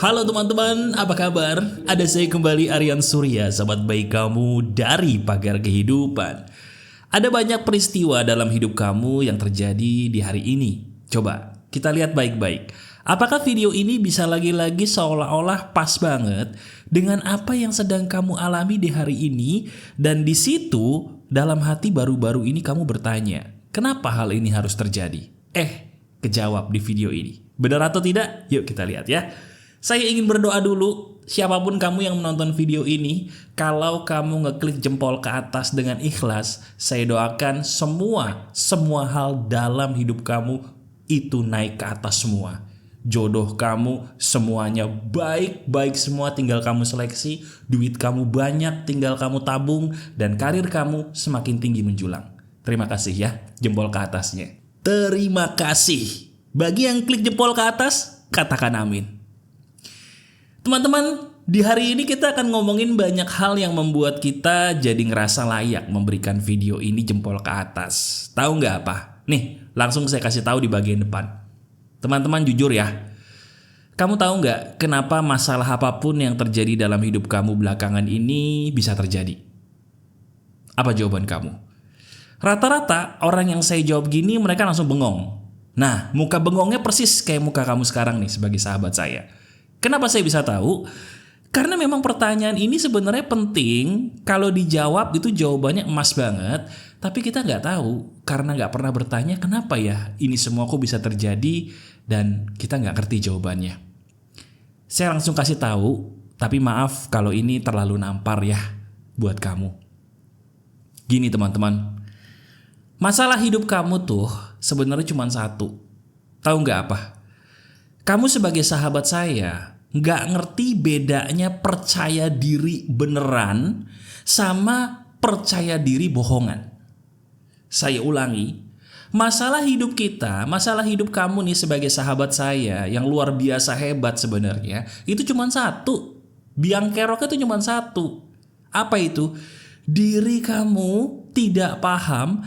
Halo teman-teman, apa kabar? Ada saya kembali Aryan Surya, sahabat baik kamu dari Pagar Kehidupan. Ada banyak peristiwa dalam hidup kamu yang terjadi di hari ini. Coba kita lihat baik-baik. Apakah video ini bisa lagi-lagi seolah-olah pas banget dengan apa yang sedang kamu alami di hari ini? Dan di situ dalam hati baru-baru ini kamu bertanya, kenapa hal ini harus terjadi? Kejawab di video ini. Benar atau tidak? Yuk kita lihat ya. Saya ingin berdoa dulu, siapapun kamu yang menonton video ini, kalau kamu ngeklik jempol ke atas dengan ikhlas, saya doakan semua hal dalam hidup kamu itu naik ke atas semua. Jodoh kamu semuanya baik-baik semua, tinggal kamu seleksi, duit kamu banyak, tinggal kamu tabung, dan karir kamu semakin tinggi menjulang. Terima kasih ya, jempol ke atasnya. Terima kasih. Bagi yang klik jempol ke atas, katakan amin. Teman-teman, di hari ini kita akan ngomongin banyak hal yang membuat kita jadi ngerasa layak memberikan video ini jempol ke atas. Tahu nggak apa? Nih, langsung saya kasih tahu di bagian depan. Teman-teman jujur ya, kamu tahu nggak kenapa masalah apapun yang terjadi dalam hidup kamu belakangan ini bisa terjadi? Apa jawaban kamu? Rata-rata orang yang saya jawab gini mereka langsung bengong. Nah, muka bengongnya persis kayak muka kamu sekarang nih sebagai sahabat saya. Kenapa saya bisa tahu? Karena memang pertanyaan ini sebenarnya penting. Kalau dijawab itu jawabannya emas banget. Tapi kita nggak tahu karena nggak pernah bertanya kenapa ya ini semua kok bisa terjadi dan kita nggak ngerti jawabannya. Saya langsung kasih tahu, tapi maaf kalau ini terlalu nampar ya buat kamu. Gini teman-teman, masalah hidup kamu tuh sebenarnya cuma satu. Tahu nggak apa? Kamu sebagai sahabat saya nggak ngerti bedanya percaya diri beneran sama percaya diri bohongan. Saya ulangi, masalah hidup kita, masalah hidup kamu nih sebagai sahabat saya yang luar biasa hebat sebenarnya, itu cuma satu. Biang keroknya itu cuma satu. Apa itu? Diri kamu tidak paham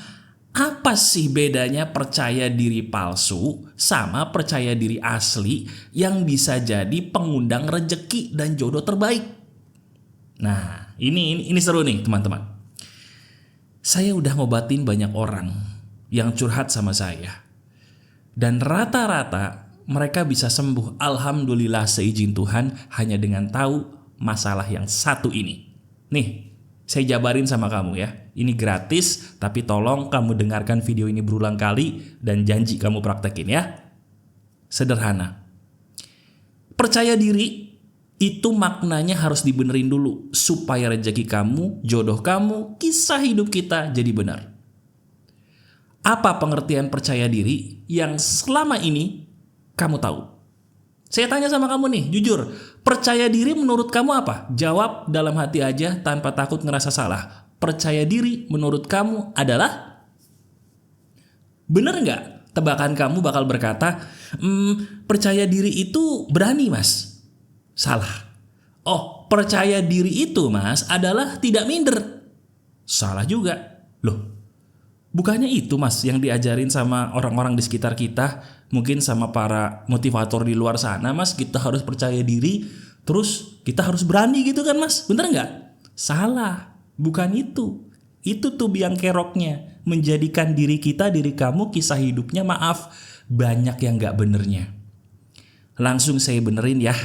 apa sih bedanya percaya diri palsu sama percaya diri asli yang bisa jadi pengundang rejeki dan jodoh terbaik. Nah, ini seru nih teman-teman. Saya udah ngobatin banyak orang yang curhat sama saya. Dan rata-rata mereka bisa sembuh, alhamdulillah seizin Tuhan, hanya dengan tahu masalah yang satu ini. Nih, saya jabarin sama kamu ya. Ini gratis, tapi tolong kamu dengarkan video ini berulang kali dan janji kamu praktekin ya. Sederhana. Percaya diri itu maknanya harus dibenerin dulu supaya rezeki kamu, jodoh kamu, kisah hidup kita jadi benar. Apa pengertian percaya diri yang selama ini kamu tahu? Saya tanya sama kamu nih, jujur, percaya diri menurut kamu apa? Jawab dalam hati aja tanpa takut ngerasa salah. Percaya diri menurut kamu adalah? Bener nggak? Tebakan kamu bakal berkata, percaya diri itu berani mas. Salah. Oh, percaya diri itu mas adalah tidak minder. Salah juga. Loh, bukannya itu mas yang diajarin sama orang-orang di sekitar kita, mungkin sama para motivator di luar sana mas, kita harus percaya diri, terus kita harus berani gitu kan mas, bener nggak? Salah, bukan itu. Itu tuh biang keroknya, menjadikan diri kita, diri kamu, kisah hidupnya maaf, banyak yang nggak benernya. Langsung saya benerin ya.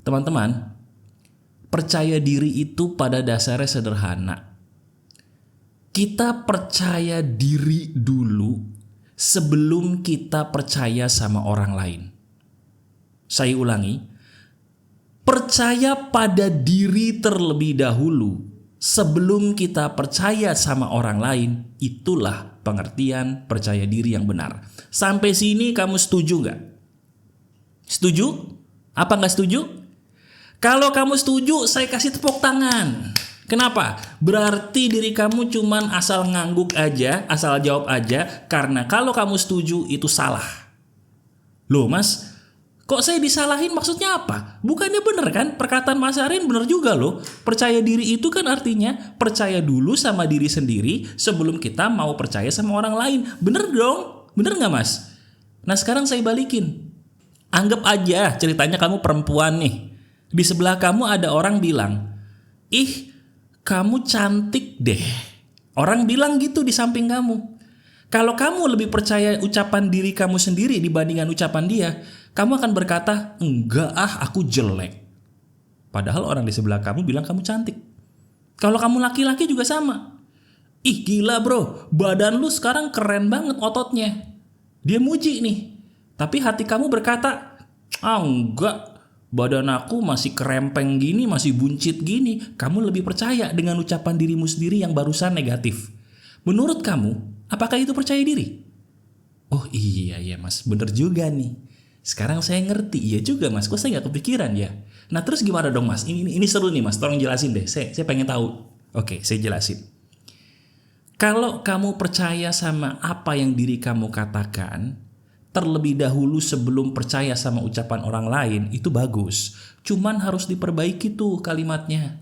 Teman-teman, percaya diri itu pada dasarnya sederhana. Kita percaya diri dulu sebelum kita percaya sama orang lain. Saya ulangi, percaya pada diri terlebih dahulu sebelum kita percaya sama orang lain. Itulah pengertian percaya diri yang benar. Sampai sini kamu setuju nggak? Setuju? Apa nggak setuju? Kalau kamu setuju, saya kasih tepuk tangan. Kenapa? Berarti diri kamu cuman asal ngangguk aja, asal jawab aja, karena kalau kamu setuju itu salah. Loh mas, kok saya disalahin maksudnya apa? Bukannya bener kan? Perkataan Mas Arin bener juga loh. Percaya diri itu kan artinya percaya dulu sama diri sendiri sebelum kita mau percaya sama orang lain. Bener dong? Bener gak mas? Nah sekarang saya balikin. Anggap aja ceritanya kamu perempuan nih. Di sebelah kamu ada orang bilang, "Ih, kamu cantik deh." Orang bilang gitu di samping kamu. Kalau kamu lebih percaya ucapan diri kamu sendiri dibandingkan ucapan dia, kamu akan berkata, "Enggak ah, aku jelek." Padahal orang di sebelah kamu bilang kamu cantik. Kalau kamu laki-laki juga sama. "Ih gila bro, badan lu sekarang keren banget ototnya." Dia muji nih. Tapi hati kamu berkata, "Ah enggak, badan aku masih kerempeng gini, masih buncit gini." Kamu lebih percaya dengan ucapan dirimu sendiri yang barusan negatif. Menurut kamu, apakah itu percaya diri? Oh iya mas, bener juga nih. Sekarang saya ngerti, iya juga mas, kok saya gak kepikiran ya. Nah terus gimana dong mas, ini seru nih mas, tolong jelasin deh, saya pengen tahu. Oke, saya jelasin. Kalau kamu percaya sama apa yang diri kamu katakan, terlebih dahulu sebelum percaya sama ucapan orang lain, itu bagus. Cuman harus diperbaiki tuh kalimatnya.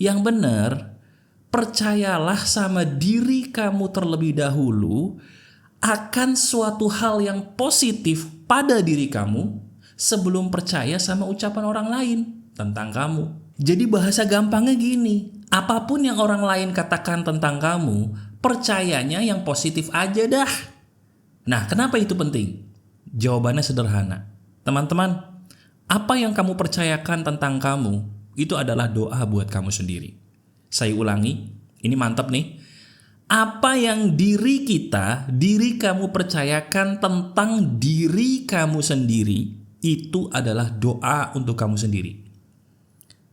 Yang benar, percayalah sama diri kamu terlebih dahulu akan suatu hal yang positif pada diri kamu sebelum percaya sama ucapan orang lain tentang kamu. Jadi bahasa gampangnya gini, apapun yang orang lain katakan tentang kamu, percayanya yang positif aja dah. Nah, kenapa itu penting? Jawabannya sederhana. Teman-teman, apa yang kamu percayakan tentang kamu, itu adalah doa buat kamu sendiri. Saya ulangi, ini mantap nih. Apa yang diri kamu percayakan tentang diri kamu sendiri, itu adalah doa untuk kamu sendiri.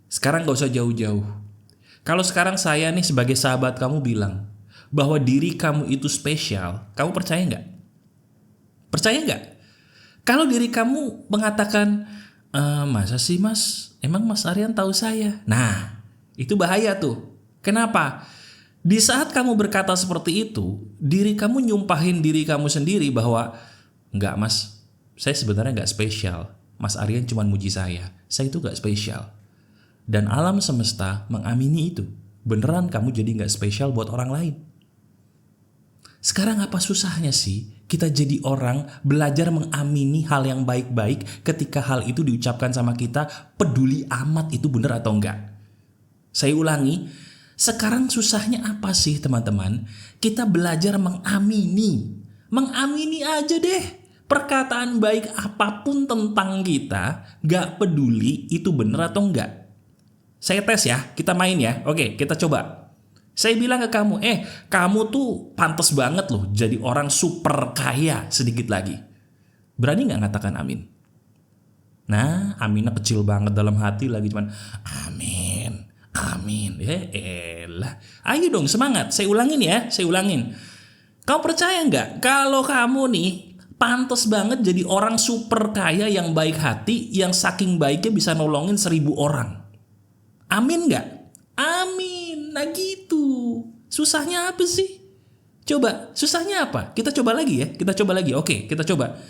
Sekarang gak usah jauh-jauh. Kalau sekarang saya nih sebagai sahabat kamu bilang bahwa diri kamu itu spesial, kamu percaya nggak? Percaya nggak? Kalau diri kamu mengatakan, masa sih mas? Emang mas Aryan tahu saya? Nah, itu bahaya tuh. Kenapa? Di saat kamu berkata seperti itu, diri kamu nyumpahin diri kamu sendiri bahwa, enggak mas, saya sebenarnya nggak spesial. Mas Aryan cuma muji saya itu nggak spesial. Dan alam semesta mengamini itu. Beneran kamu jadi nggak spesial buat orang lain. Sekarang apa susahnya sih kita jadi orang belajar mengamini hal yang baik-baik ketika hal itu diucapkan sama kita, peduli amat itu bener atau enggak? Saya ulangi, sekarang susahnya apa sih teman-teman? Kita belajar mengamini. Mengamini aja deh. Perkataan baik apapun tentang kita, gak peduli itu bener atau enggak. Saya tes ya, kita main ya. Oke, kita coba. Saya bilang ke kamu, kamu tuh pantas banget loh jadi orang super kaya sedikit lagi. Berani gak ngatakan amin? Nah, aminnya kecil banget dalam hati lagi cuman amin, amin. Elah. Ayo dong semangat, saya ulangin ya, saya ulangin. Kau percaya gak kalau kamu nih pantas banget jadi orang super kaya yang baik hati, yang saking baiknya bisa nolongin 1000 orang? Amin gak? Amin. Nah gitu. Susahnya apa sih? Coba, susahnya apa? Kita coba lagi ya. Kita coba lagi. Oke, kita coba.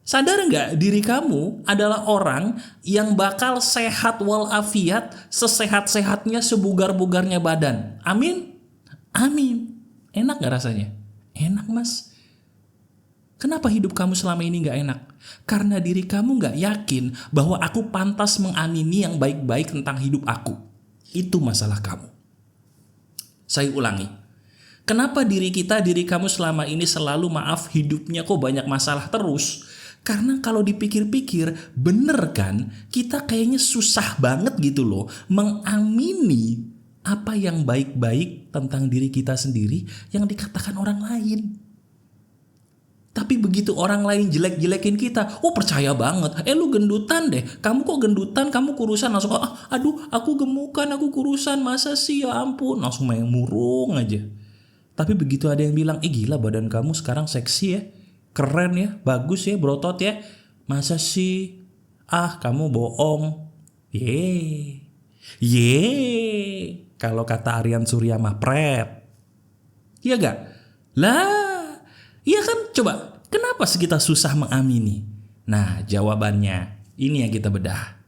Sadar nggak diri kamu adalah orang yang bakal sehat walafiat, sesehat-sehatnya, sebugar-bugarnya badan. Amin? Amin. Enak nggak rasanya? Enak mas. Kenapa hidup kamu selama ini nggak enak? Karena diri kamu nggak yakin bahwa aku pantas mengamini yang baik-baik tentang hidup aku. Itu masalah kamu. Saya ulangi. Kenapa diri kamu selama ini selalu hidupnya kok banyak masalah terus? Karena kalau dipikir-pikir, bener kan? Kita kayaknya susah banget gitu loh mengamini apa yang baik-baik tentang diri kita sendiri yang dikatakan orang lain. Tapi begitu orang lain jelek-jelekin kita, percaya banget. Lu gendutan deh. Kamu kok gendutan, kamu kurusan. Langsung, aduh aku gemukan, aku kurusan. Masa sih, ya ampun. Langsung main murung aja. Tapi begitu ada yang bilang, gila badan kamu sekarang seksi ya. Keren ya, bagus ya, berotot ya. Masa sih, kamu bohong. Kalau kata Aryan Surya mah pret. Iya gak? Lah, iya kan? Coba, kenapa sih kita susah mengamini? Nah, jawabannya ini yang kita bedah.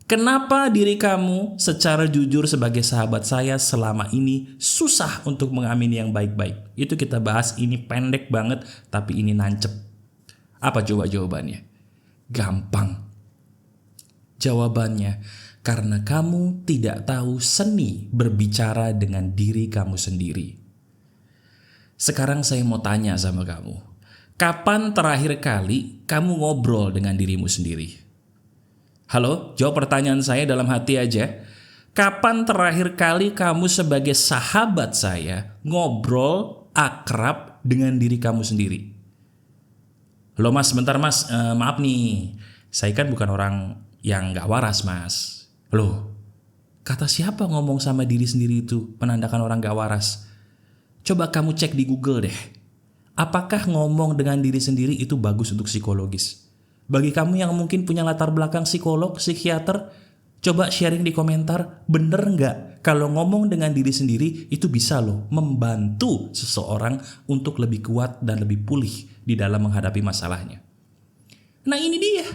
Kenapa diri kamu secara jujur sebagai sahabat saya selama ini susah untuk mengamini yang baik-baik? Itu kita bahas, ini pendek banget, tapi ini nancep. Apa coba jawabannya? Gampang. Jawabannya, karena kamu tidak tahu seni berbicara dengan diri kamu sendiri. Sekarang saya mau tanya sama kamu. Kapan terakhir kali kamu ngobrol dengan dirimu sendiri? Halo, jawab pertanyaan saya dalam hati aja. Kapan terakhir kali kamu sebagai sahabat saya ngobrol akrab dengan diri kamu sendiri? Halo mas, bentar mas, maaf nih. Saya kan bukan orang yang gak waras mas. Loh, kata siapa ngomong sama diri sendiri itu menandakan orang gak waras? Coba kamu cek di Google deh. Apakah ngomong dengan diri sendiri itu bagus untuk psikologis? Bagi kamu yang mungkin punya latar belakang psikolog, psikiater, coba sharing di komentar, bener nggak kalau ngomong dengan diri sendiri itu bisa loh membantu seseorang untuk lebih kuat dan lebih pulih di dalam menghadapi masalahnya. Nah ini dia.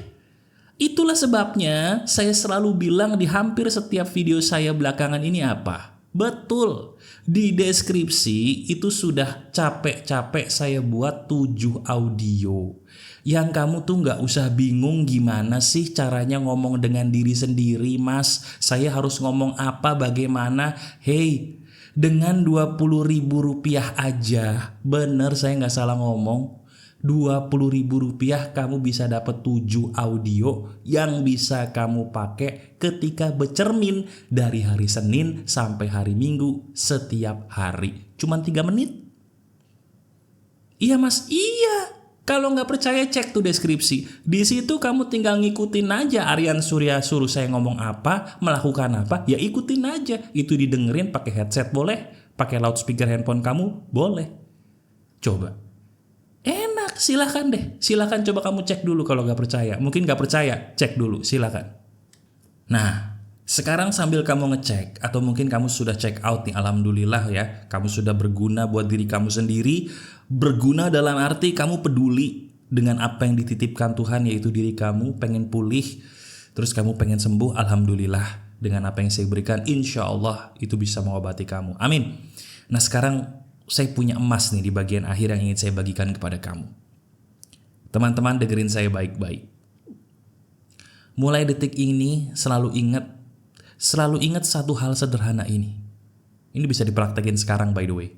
Itulah sebabnya saya selalu bilang di hampir setiap video saya belakangan ini apa? Betul, di deskripsi itu sudah capek-capek saya buat 7 audio. Yang kamu tuh gak usah bingung gimana sih caranya ngomong dengan diri sendiri mas. Saya harus ngomong apa, bagaimana. Hey, dengan Rp20.000 aja, bener saya gak salah ngomong. Rp20.000 kamu bisa dapat 7 audio yang bisa kamu pakai ketika bercermin dari hari Senin sampai hari Minggu setiap hari. Cuman 3 menit. Iya mas, iya. Kalau nggak percaya cek tuh deskripsi. Di situ kamu tinggal ngikutin aja Aryan Surya suruh saya ngomong apa, melakukan apa, ya ikutin aja. Itu didengerin pakai headset boleh, pakai loudspeaker handphone kamu boleh. Coba. Enak, silakan deh. Silakan coba kamu cek dulu kalau nggak percaya. Mungkin nggak percaya, cek dulu, silakan. Nah, sekarang sambil kamu ngecek atau mungkin kamu sudah check out nih, alhamdulillah ya. Kamu sudah berguna buat diri kamu sendiri. Berguna dalam arti kamu peduli dengan apa yang dititipkan Tuhan, yaitu diri kamu pengen pulih, terus kamu pengen sembuh, alhamdulillah. Dengan apa yang saya berikan, insya Allah itu bisa mengobati kamu. Amin. Nah sekarang saya punya emas nih di bagian akhir yang ingin saya bagikan kepada kamu. Teman-teman dengerin saya baik-baik. Mulai detik ini selalu ingat satu hal sederhana ini. Ini bisa dipraktekin sekarang by the way.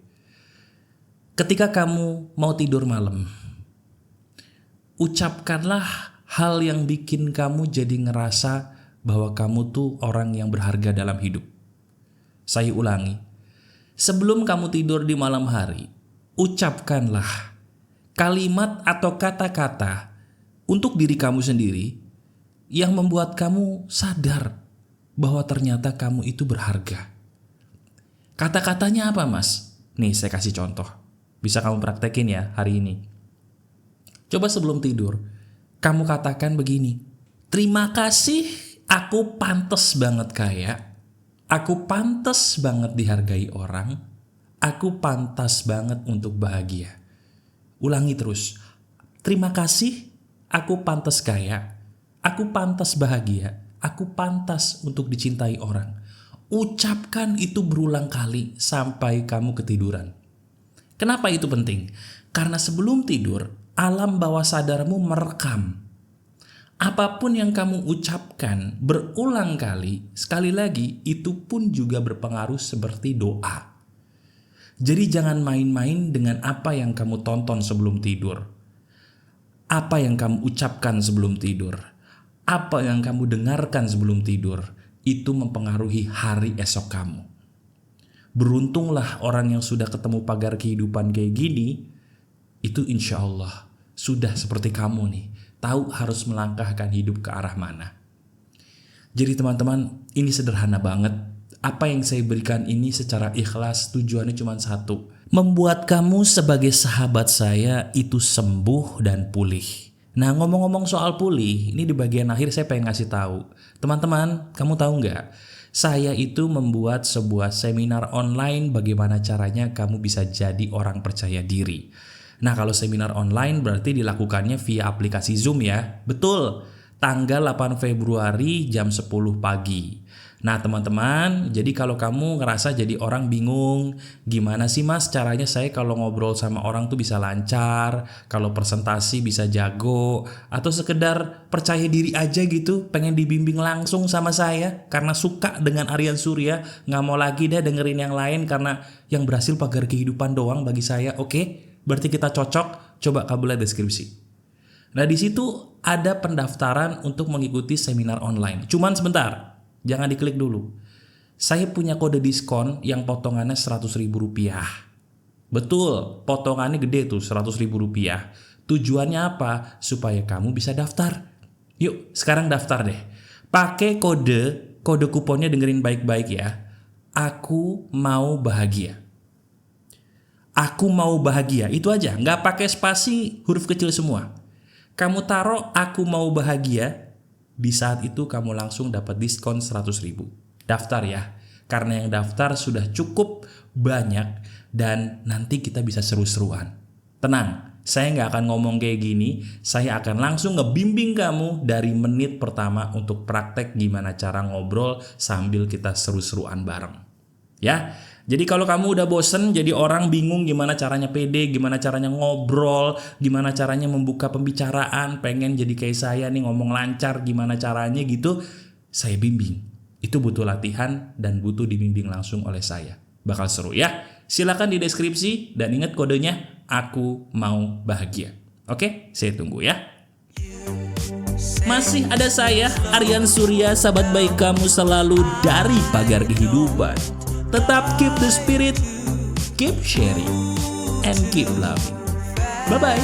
Ketika kamu mau tidur malam, ucapkanlah hal yang bikin kamu jadi ngerasa bahwa kamu tuh orang yang berharga dalam hidup. Saya ulangi. Sebelum kamu tidur di malam hari, ucapkanlah kalimat atau kata-kata untuk diri kamu sendiri yang membuat kamu sadar bahwa ternyata kamu itu berharga. Kata-katanya apa mas? Nih saya kasih contoh. Bisa kamu praktekin ya hari ini. Coba sebelum tidur, kamu katakan begini. Terima kasih, aku pantas banget kaya. Aku pantas banget dihargai orang. Aku pantas banget untuk bahagia. Ulangi terus. Terima kasih, aku pantas kaya. Aku pantas bahagia. Aku pantas untuk dicintai orang. Ucapkan itu berulang kali sampai kamu ketiduran. Kenapa itu penting? Karena sebelum tidur, alam bawah sadarmu merekam. Apapun yang kamu ucapkan berulang kali, sekali lagi, itu pun juga berpengaruh seperti doa. Jadi jangan main-main dengan apa yang kamu tonton sebelum tidur. Apa yang kamu ucapkan sebelum tidur. Apa yang kamu dengarkan sebelum tidur. Itu mempengaruhi hari esok kamu. Beruntunglah orang yang sudah ketemu pagar kehidupan kayak gini, itu insya Allah sudah seperti kamu nih. Tahu harus melangkahkan hidup ke arah mana. Jadi teman-teman, ini sederhana banget. Apa yang saya berikan ini secara ikhlas, tujuannya cuma satu. Membuat kamu sebagai sahabat saya itu sembuh dan pulih. Nah ngomong-ngomong soal pulih, ini di bagian akhir saya pengen ngasih tahu. Teman-teman, kamu tahu nggak? Saya itu membuat sebuah seminar online bagaimana caranya kamu bisa jadi orang percaya diri. Nah kalau seminar online berarti dilakukannya via aplikasi Zoom ya. Betul, tanggal 8 Februari jam 10 pagi. Nah teman-teman, jadi kalau kamu ngerasa jadi orang bingung, gimana sih mas caranya saya kalau ngobrol sama orang tuh bisa lancar, kalau presentasi bisa jago, atau sekedar percaya diri aja gitu, pengen dibimbing langsung sama saya karena suka dengan Aryan Surya, nggak mau lagi deh dengerin yang lain karena yang berhasil pagar kehidupan doang bagi saya. Oke, berarti kita cocok, coba kamu lihat deskripsi. Nah di situ ada pendaftaran untuk mengikuti seminar online. Cuman sebentar. Jangan diklik dulu. Saya punya kode diskon yang potongannya Rp100.000. Betul, potongannya gede tuh Rp100.000. Tujuannya apa? Supaya kamu bisa daftar. Yuk, sekarang daftar deh. Pakai kode kuponnya, dengerin baik-baik ya. Aku mau bahagia. Aku mau bahagia, itu aja. Nggak pakai spasi, huruf kecil semua. Kamu taruh aku mau bahagia. Di saat itu kamu langsung dapat diskon 100.000. Daftar ya, karena yang daftar sudah cukup banyak dan nanti kita bisa seru-seruan. Tenang, saya nggak akan ngomong kayak gini, saya akan langsung ngebimbing kamu dari menit pertama untuk praktek gimana cara ngobrol sambil kita seru-seruan bareng. Ya, jadi kalau kamu udah bosen jadi orang bingung gimana caranya pede, gimana caranya ngobrol, gimana caranya membuka pembicaraan, pengen jadi kayak saya nih ngomong lancar, gimana caranya gitu, saya bimbing. Itu butuh latihan dan butuh dibimbing langsung oleh saya. Bakal seru ya. Silakan di deskripsi dan ingat kodenya aku mau bahagia. Oke, saya tunggu ya. Masih ada saya, Aryan Surya, sahabat baik kamu selalu dari pagar kehidupan. Tetap keep the spirit, keep sharing, and keep loving. Bye-bye.